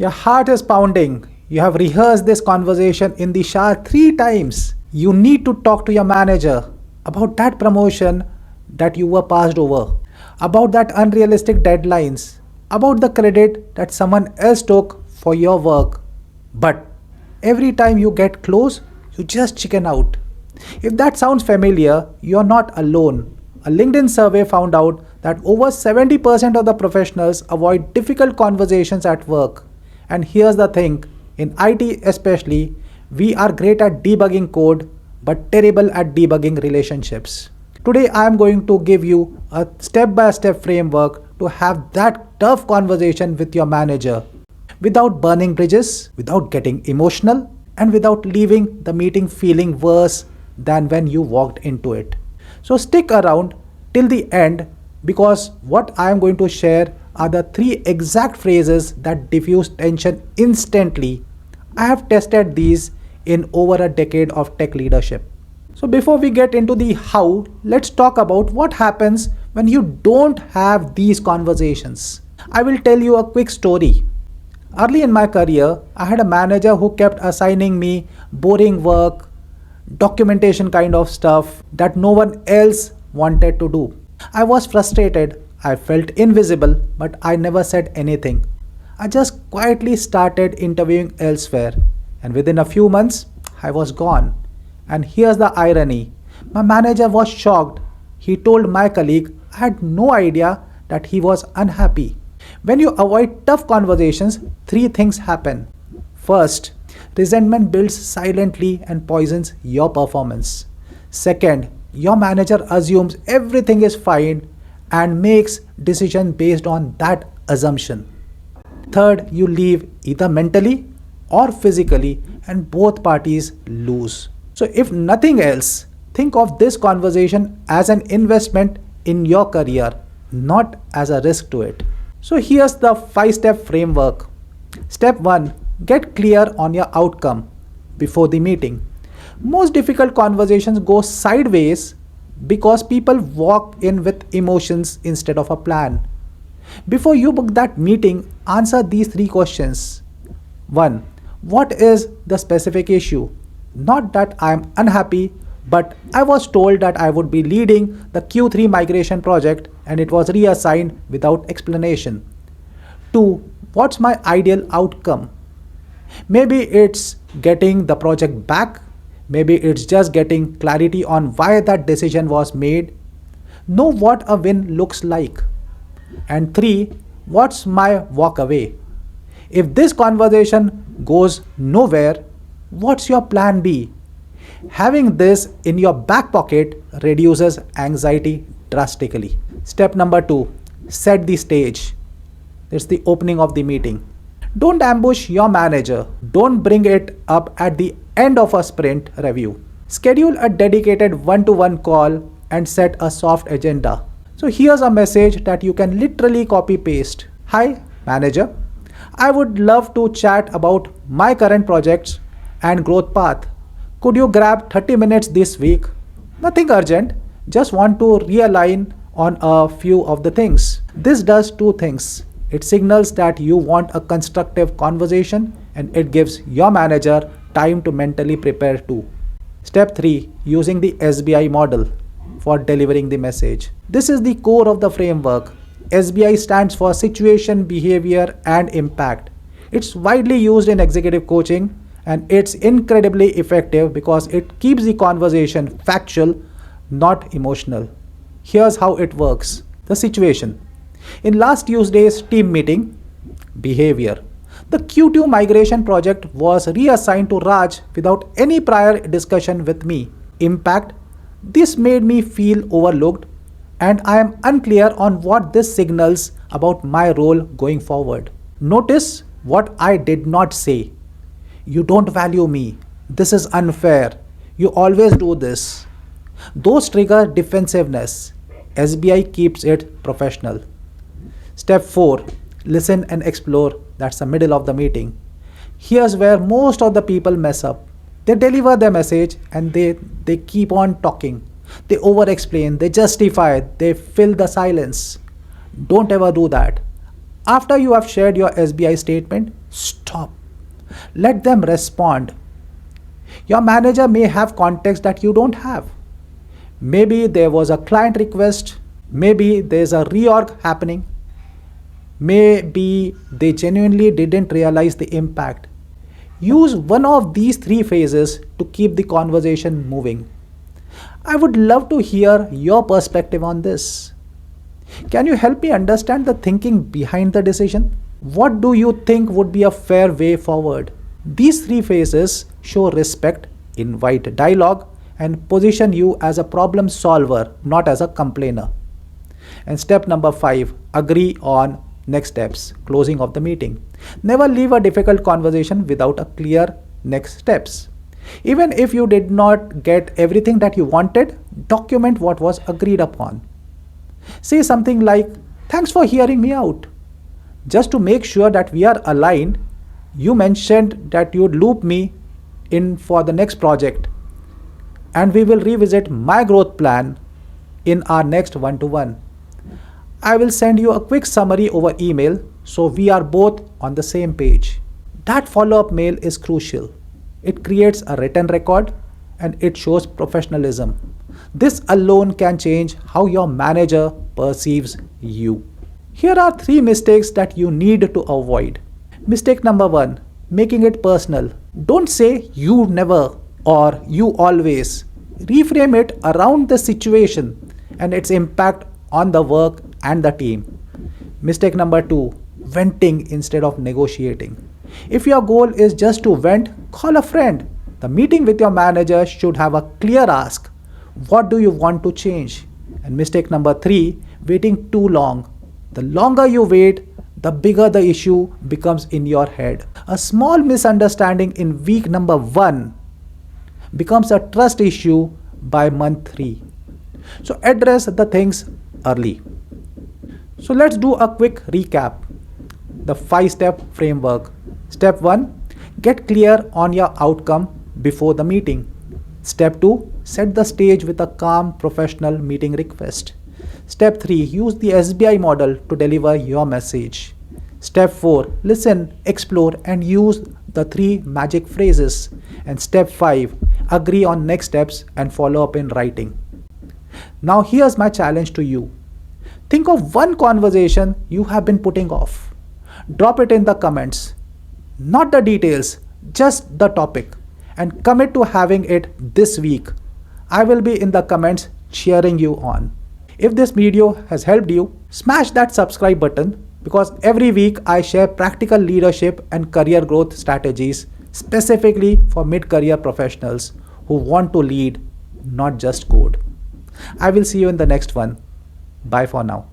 Your heart is pounding. You have rehearsed this conversation in the shower 3 times. You need to talk to your manager about that promotion that you were passed over, about that unrealistic deadlines, about the credit that someone else took for your work. But every time you get close, you just chicken out. If that sounds familiar, you're not alone. A LinkedIn survey found out that over 70% of the professionals avoid difficult conversations at work. And here's the thing, in IT especially, we are great at debugging code but terrible at debugging relationships. Today I am going to give you a step-by-step framework to have that tough conversation with your manager without burning bridges, without getting emotional, and without leaving the meeting feeling worse than when you walked into it. So stick around till the end because what I am going to share are the 3 exact phrases that diffuse tension instantly. I have tested these in over a decade of tech leadership. So before we get into the how, let's talk about what happens when you don't have these conversations. I will tell you a quick story. Early in my career, I had a manager who kept assigning me boring work, documentation kind of stuff that no one else wanted to do. I was frustrated, I felt invisible, but I never said anything. I just quietly started interviewing elsewhere, and within a few months, I was gone. And here's the irony, my manager was shocked. He told my colleague I had no idea that he was unhappy. When you avoid tough conversations, 3 things happen. First, resentment builds silently and poisons your performance. Second, your manager assumes everything is fine and makes decisions based on that assumption. Third, you leave either mentally or physically and both parties lose. So if nothing else, think of this conversation as an investment in your career, not as a risk to it. So here's the 5-step framework. Step 1. Get clear on your outcome before the meeting. Most difficult conversations go sideways because people walk in with emotions instead of a plan. Before you book that meeting, answer these 3 questions. 1. What is the specific issue? Not that I am unhappy, but I was told that I would be leading the Q3 migration project and it was reassigned without explanation. 2. What's my ideal outcome? Maybe it's getting the project back. Maybe it's just getting clarity on why that decision was made. Know what a win looks like. And 3. What's my walk away? If this conversation goes nowhere, what's your plan B? Having this in your back pocket reduces anxiety drastically. Step number 2. Set the stage. It's the opening of the meeting. Don't ambush your manager. Don't bring it up at the end of a sprint review. Schedule a dedicated one-to-one call and set a soft agenda. So here's a message that you can literally copy paste. Hi, manager. I would love to chat about my current projects and growth path. Could you grab 30 minutes this week? Nothing urgent, just want to realign on a few of the things. This does 2 things. It signals that you want a constructive conversation and it gives your manager time to mentally prepare too. Step 3. Using the SBI model for delivering the message. This is the core of the framework. SBI stands for Situation, Behavior and Impact. It's widely used in executive coaching and it's incredibly effective because it keeps the conversation factual, not emotional. Here's how it works. The situation. In last Tuesday's team meeting, behavior. The Q2 migration project was reassigned to Raj without any prior discussion with me. Impact. This made me feel overlooked and I am unclear on what this signals about my role going forward. Notice what I did not say. You don't value me. This is unfair. You always do this. Those trigger defensiveness. SBI keeps it professional. Step 4. Listen and explore. That's the middle of the meeting. Here's where most of the people mess up. They deliver their message and they keep on talking. They over-explain, they justify, they fill the silence. Don't ever do that. After you have shared your SBI statement, stop. Let them respond. Your manager may have context that you don't have. Maybe there was a client request, maybe there's a reorg happening, maybe they genuinely didn't realize the impact. Use one of these three phases to keep the conversation moving. I would love to hear your perspective on this. Can you help me understand the thinking behind the decision? What do you think would be a fair way forward? These three phases show respect, invite dialogue, and position you as a problem solver, not as a complainer. And step number 5, agree on next steps, closing of the meeting. Never leave a difficult conversation without a clear next steps. Even if you did not get everything that you wanted, document what was agreed upon. Say something like, "Thanks for hearing me out. Just to make sure that we are aligned, you mentioned that you'd loop me in for the next project, and we will revisit my growth plan in our next one-to-one. I will send you a quick summary over email so we are both on the same page." That follow-up mail is crucial. It creates a written record and it shows professionalism. This alone can change how your manager perceives you. Here are 3 mistakes that you need to avoid. Mistake number 1, making it personal. Don't say "you never" or "you always." Reframe it around the situation and its impact on the work and the team. Mistake number 2, venting instead of negotiating. If your goal is just to vent, call a friend. The meeting with your manager should have a clear ask. What do you want to change? And mistake number 3, waiting too long. The longer you wait, the bigger the issue becomes in your head. A small misunderstanding in week number 1 becomes a trust issue by month 3. So address the things early. So let's do a quick recap. The 5-step framework. Step 1, get clear on your outcome before the meeting. Step 2, set the stage with a calm professional meeting request. Step 3, use the SBI model to deliver your message. Step 4, listen, explore, and use the 3 magic phrases. And step 5, agree on next steps and follow up in writing. Now here's my challenge to you. Think of one conversation you have been putting off. Drop it in the comments. Not the details, just the topic. And commit to having it this week. I will be in the comments cheering you on. If this video has helped you, smash that subscribe button, because every week I share practical leadership and career growth strategies specifically for mid-career professionals who want to lead, not just code. I will see you in the next one. Bye for now.